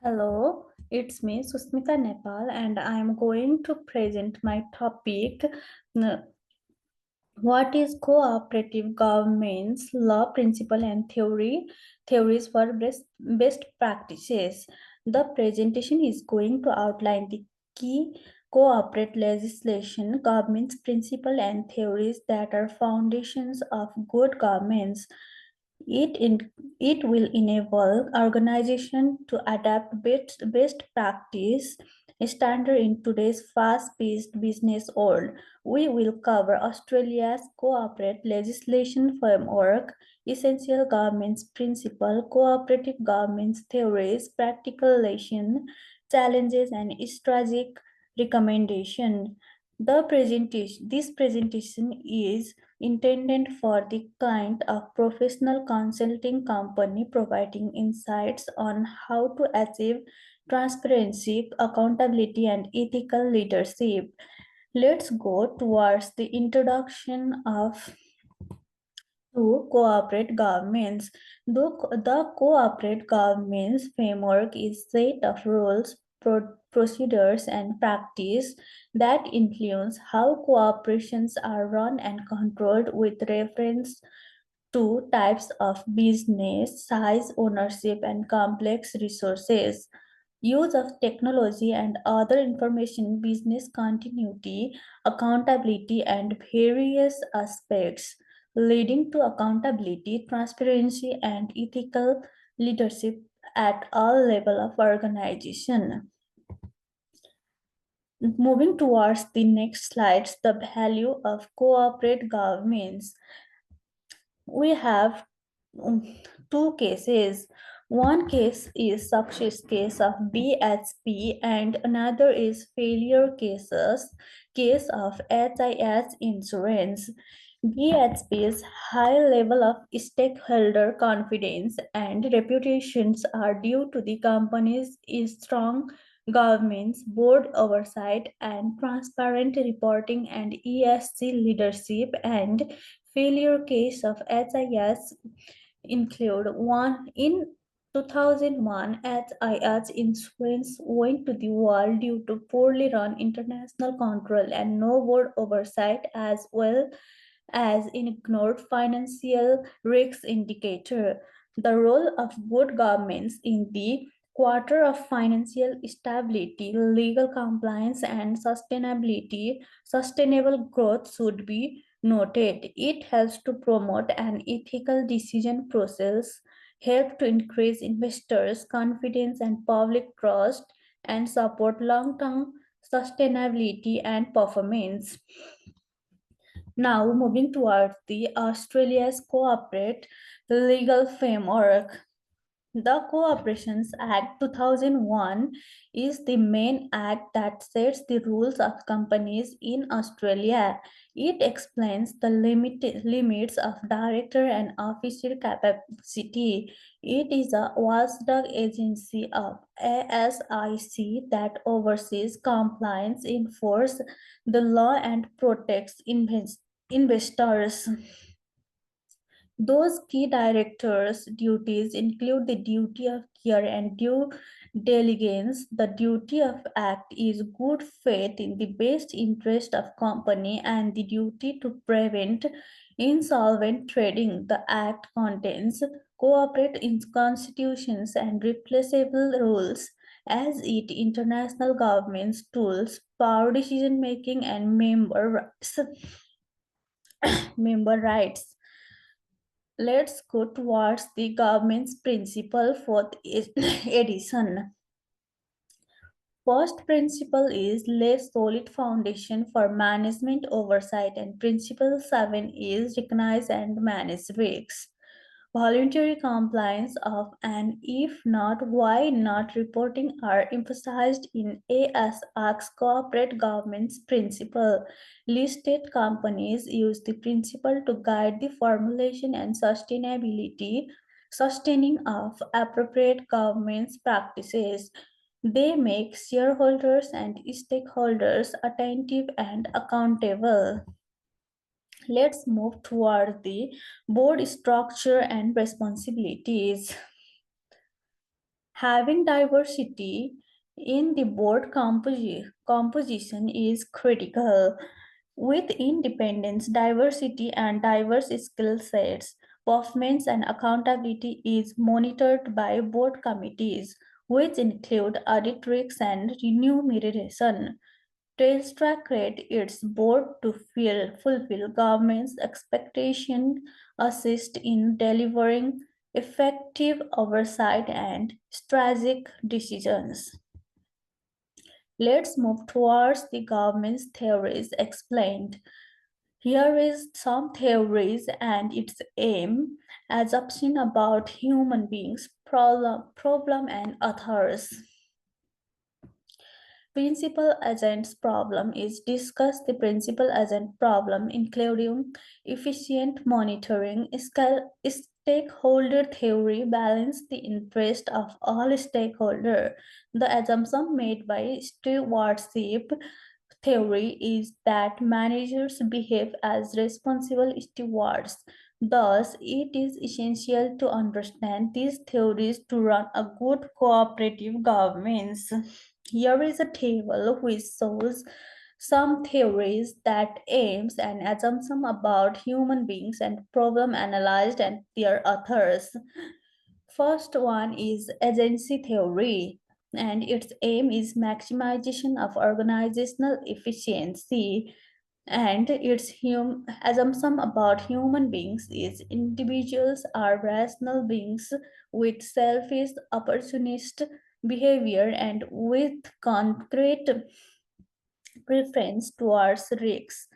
Hello, it's me, Susmita Nepal, and I am going to present my topic. uh, What is cooperative governance, law, principle, and theories for best practices? The presentation is going to outline the key cooperate legislation, government's principle, and theories that are foundations of good governance. It will enable organization to adapt best practice standard in today's fast-paced business world. We will cover Australia's cooperate legislation framework, essential government's principle, cooperative government's theories, practical lesson, challenges, and strategic recommendation. This presentation is intended for the client of professional consulting company providing insights on how to achieve transparency, accountability, and ethical leadership. Let's go towards the introduction of to cooperate governments. The cooperate governments framework is set of rules, procedures, and practice that influence how cooperations are run and controlled with reference to types of business, size, ownership, and complex resources. Use of technology and other information, business continuity, accountability, and various aspects leading to accountability, transparency, and ethical leadership at all level of organization. Moving towards the next slides, the value of cooperate governments. We have two cases. One case is success case of BHP and another is failure case of HIS insurance. BHP's high level of stakeholder confidence and reputations are due to the company's strong governance, board oversight, and transparent reporting and ESG leadership. And failure case of HIS include one in 2001 HIS insurance went to the wall due to poorly run international control and no board oversight, as well as ignored financial risk indicator. The role of good governments in the quarter of financial stability, legal compliance, and sustainable growth should be noted. It helps to promote an ethical decision process, help to increase investors' confidence and public trust, and support long-term sustainability and performance. Now, moving towards the Australia's cooperate legal framework. The Cooperations Act 2001 is the main act that sets the rules of companies in Australia. It explains the limits of director and officer capacity. It is a watchdog agency of ASIC that oversees compliance, enforces the law, and protects investors. Those key directors' duties include the duty of care and due diligence. The duty of act is good faith in the best interest of company and the duty to prevent insolvent trading. The act contains cooperate in constitutions and replaceable rules as it international governments tools, power decision making and member rights. Let's go towards the government's principle for the edition. First principle is lay solid foundation for management oversight, and principle 7 is recognize and manage risks. Voluntary compliance of and if not, why not reporting are emphasized in ASAC's corporate governance principle. Listed companies use the principle to guide the formulation and sustaining of appropriate governance practices. They make shareholders and stakeholders attentive and accountable. Let's move toward the board structure and responsibilities. Having diversity in the board composition is critical. With independence, diversity, and diverse skill sets, performance and accountability is monitored by board committees, which include audit risks and remuneration. Telstra created its board to fulfill government's expectation, assist in delivering effective oversight and strategic decisions. Let's move towards the government's theories explained. Here is some theories and its aim, assumption about human beings, problem and authors. Principal agents problem is discuss the principal agent problem, including efficient monitoring, stakeholder theory, balance the interest of all stakeholders. The assumption made by stewardship theory is that managers behave as responsible stewards. Thus, it is essential to understand these theories to run a good cooperative governance. Here is a table which shows some theories that aims and assumption about human beings and problem analyzed and their authors. First one is agency theory, and its aim is maximization of organizational efficiency. And its assumption about human beings is individuals are rational beings with selfish, opportunist behavior and with concrete preference towards risks.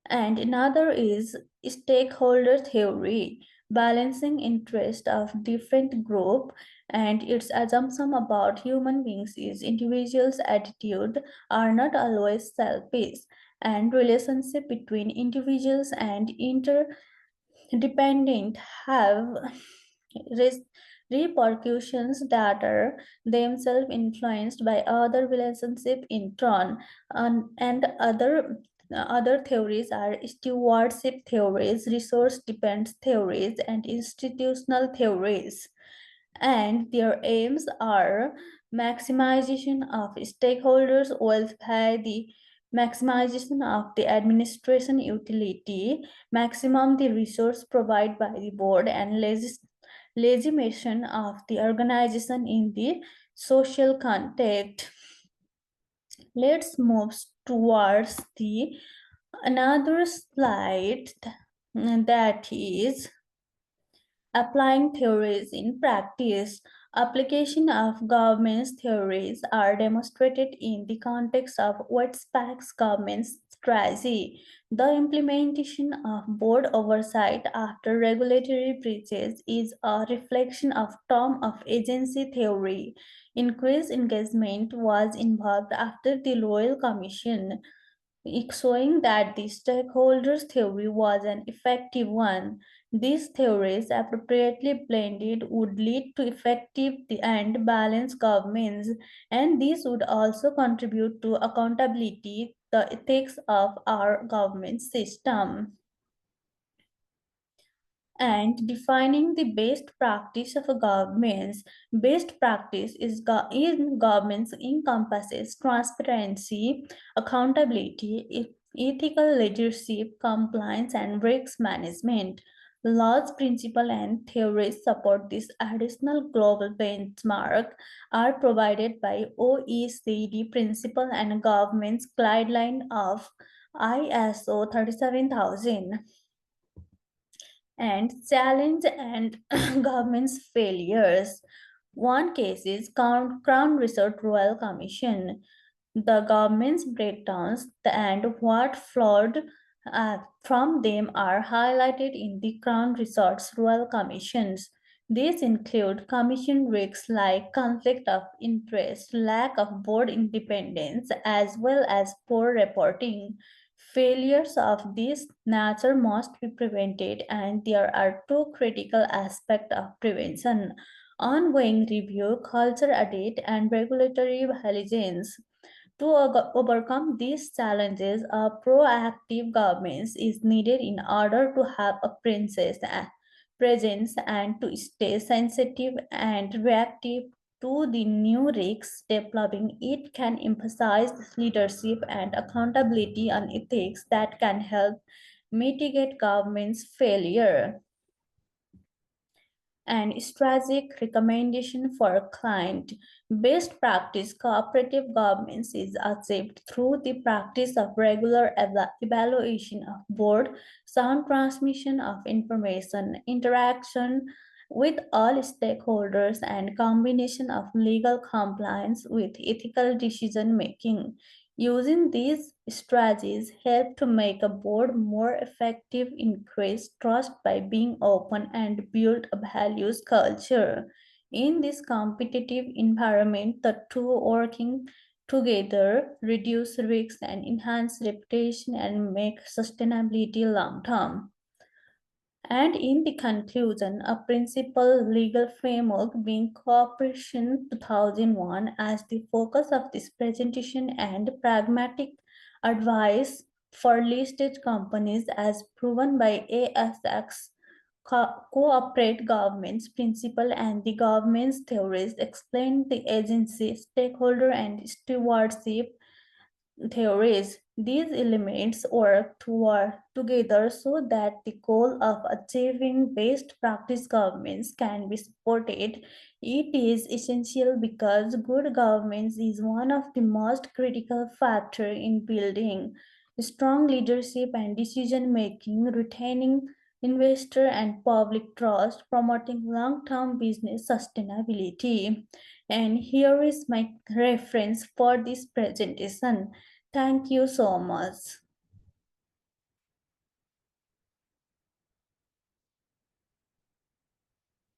And another is stakeholder theory, balancing interest of different group, and its assumption about human beings is individuals' attitude are not always selfish, and relationship between individuals and interdependent have res- repercussions that are themselves influenced by other relationship in turn, and other theories are stewardship theories, resource dependent theories, and institutional theories. And their aims are maximization of stakeholders' welfare, the maximization of the administration utility, maximum the resource provided by the board, and legitimation of the organization in the social context. Let's move towards the another slide that is applying theories in practice. Application of government's theories are demonstrated in the context of Westpac's government's strategy. The implementation of board oversight after regulatory breaches is a reflection of term of agency theory. Increased engagement was involved after the Royal Commission, showing that the stakeholders theory was an effective one. These theories, appropriately blended, would lead to effective and balanced governments, and this would also contribute to accountability, the ethics of our government system. And defining the best practice of a governance. Best practice in governments encompasses transparency, accountability, ethical leadership, compliance, and risk management. Laws, principles, and theories support this additional global benchmark are provided by OECD principle and government's guideline of ISO 37000. And challenge and government's failures. One case is Crown Resort Royal Commission. The government's breakdowns and what flowed from them are highlighted in the Crown Resort's Royal Commissions. These include commission risks like conflict of interest, lack of board independence, as well as poor reporting. Failures of this nature must be prevented, and there are two critical aspects of prevention: ongoing review, culture audit, and regulatory vigilance. To overcome these challenges, a proactive government is needed in order to have a presence and to stay sensitive and reactive to the new risks developing, it can emphasize leadership and accountability on ethics that can help mitigate government's failure. And strategic recommendation for client. Best practice cooperative governance is achieved through the practice of regular evaluation of board, sound transmission of information, interaction with all stakeholders, and combination of legal compliance with ethical decision making. Using these strategies help to make a board more effective, increase trust by being open, and build a values culture. In this competitive environment, the two working together reduce risks and enhance reputation and make sustainability long term. And in the conclusion, a principal legal framework being Cooperation 2001 as the focus of this presentation and pragmatic advice for listed companies as proven by ASX cooperate government's principle and the government's theories explain the agency, stakeholder and stewardship theories. These elements work toward together so that the goal of achieving best practice governments can be supported. It is essential because good governance is one of the most critical factors in building strong leadership and decision making, retaining investor and public trust, promoting long-term business sustainability. And here is my reference for this presentation. Thank you so much.